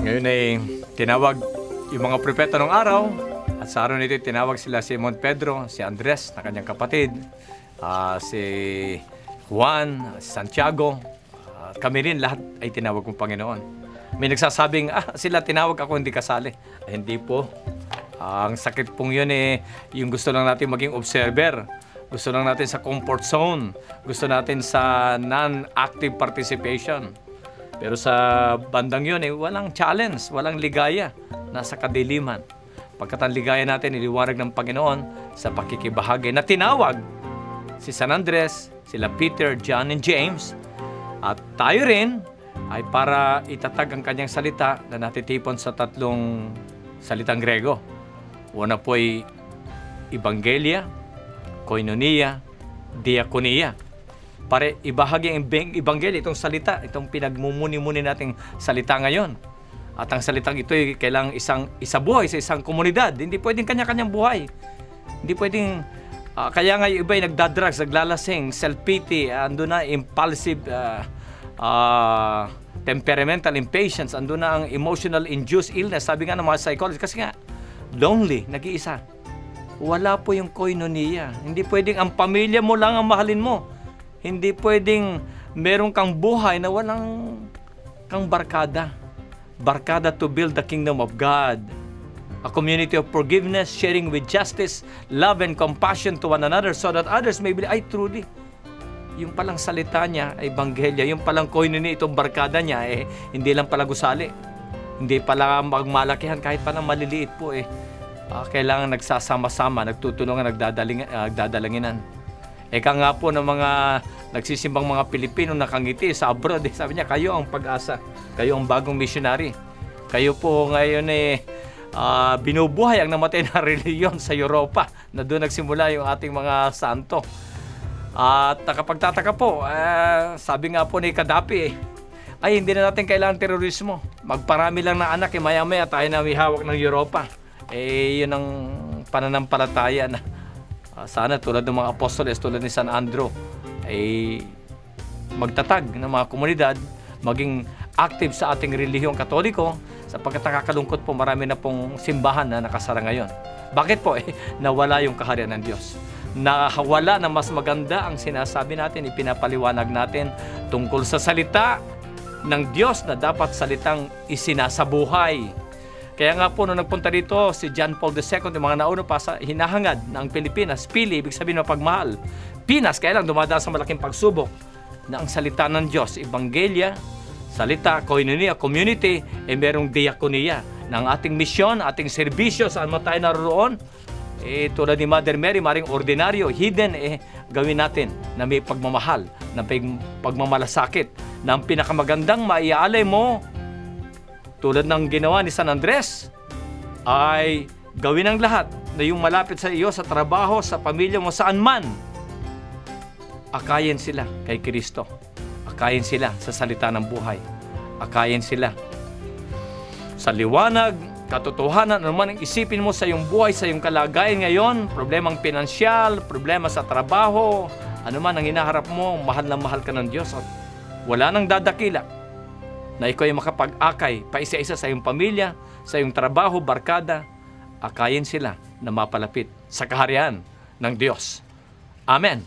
Ngayon ay tinawag yung mga propeta ng araw, at sa araw nito tinawag sila si Simon Pedro, si Andres na kanyang kapatid, si Juan, si Santiago, kami rin lahat ay tinawag kong Panginoon. May nagsasabing, sila tinawag ako hindi kasali. Hindi po. Ang sakit pong yun yung gusto lang natin maging observer. Gusto lang natin sa comfort zone. Gusto natin sa non-active participation. Pero sa bandang yun, walang challenge, walang ligaya. Nasa kadiliman. Pagkat ang ligaya natin, iliwanag ng Panginoon sa pakikibahagi na tinawag si San Andres, sila Peter, John, and James. At tayo rin ay para itatag ang kanyang salita na natitipon sa tatlong salitang Grego. Una po ay Ebanghelia, Koinonia, Diakonia. Para ibahagi ang Ebanghelia, itong salita, itong pinagmumuni-muni nating salita ngayon. At ang salitang ito ay kailangang isa buhay sa isang komunidad. Hindi pwedeng kanya-kanyang buhay. Hindi pwedeng, kaya nga yung iba ay nagdadrugs, naglalasing, self-pity, ando na impulsive, temperamental impatience, ando na ang emotional induced illness. Sabi nga ng mga psychologists, kasi nga, lonely, nag-iisa. Wala po yung koinonia. Hindi pwedeng ang pamilya mo lang ang mahalin mo. Hindi pwedeng meron kang buhay na walang kang barkada. Barkada to build the kingdom of God. A community of forgiveness, sharing with justice, love and compassion to one another so that others may believe, ay truly, yung palang salita niya ay Ebanghelya, yung palang koinonia, itong barkada niya, hindi lang pala gusali. Hindi pala magmalakihan kahit pa ng maliliit po kailangan nagsasama-sama, nagtutulungan, nagdadalanginan. Eka nga po ng mga nagsisimbang mga Pilipino nakangiti sa abroad. Sabi niya, kayo ang pag-asa. Kayo ang bagong missionary. Kayo po ngayon binubuhay ang namatay na reliyon sa Europa na doon nagsimula yung ating mga santo. At nakapagtataka po, sabi nga po ni Gaddafi, ay hindi na natin kailangan terorismo. Magparami lang ng anak, maya-maya tayo na may hawak ng Europa. Yun ang pananampalataya na sana tulad ng mga apostoles, tulad ni San Andrew, magtatag ng mga komunidad, maging active sa ating relihiyong Katoliko, sapagkat nakakalungkot po, marami na pong simbahan na nakasara ngayon. Bakit po? Nawala yung kaharian ng Diyos. Nawala na mas maganda ang sinasabi natin, ipinapaliwanag natin tungkol sa salita ng Diyos na dapat salitang isinasabuhay. Kaya nga po, nung nagpunta dito si John Paul II, yung mga nauna pa sa hinahangad ng Pilipinas, pili, ibig sabihin mapagmahal. Pinas, kaya lang dumadaan sa malaking pagsubok na ang salita ng Diyos, Ebanghelia, salita, koinonia, community, merong diakonia ng ating misyon, ating serbisyo, saan man tayo naroon. Tulad ni Mother Mary, maring ordinaryo, hidden, gawin natin na may pagmamahal, na pagmamalasakit, na ang pinakamagandang maiaalay mo, tulad ng ginawa ni San Andres, ay gawin ang lahat na yung malapit sa iyo, sa trabaho, sa pamilya mo, saan man. Akayin sila kay Kristo. Akayin sila sa salita ng buhay. Akayin sila sa liwanag, katotohanan, ano man ang isipin mo sa iyong buhay, sa iyong kalagayan ngayon, problemang pinansyal, problema sa trabaho, ano man ang hinaharap mo, mahal na mahal ka ng Diyos at wala nang dadakila na ikaw ay makapag-akay pa isa-isa sa iyong pamilya, sa iyong trabaho, barkada, akayin sila na mapalapit sa kaharian ng Diyos. Amen.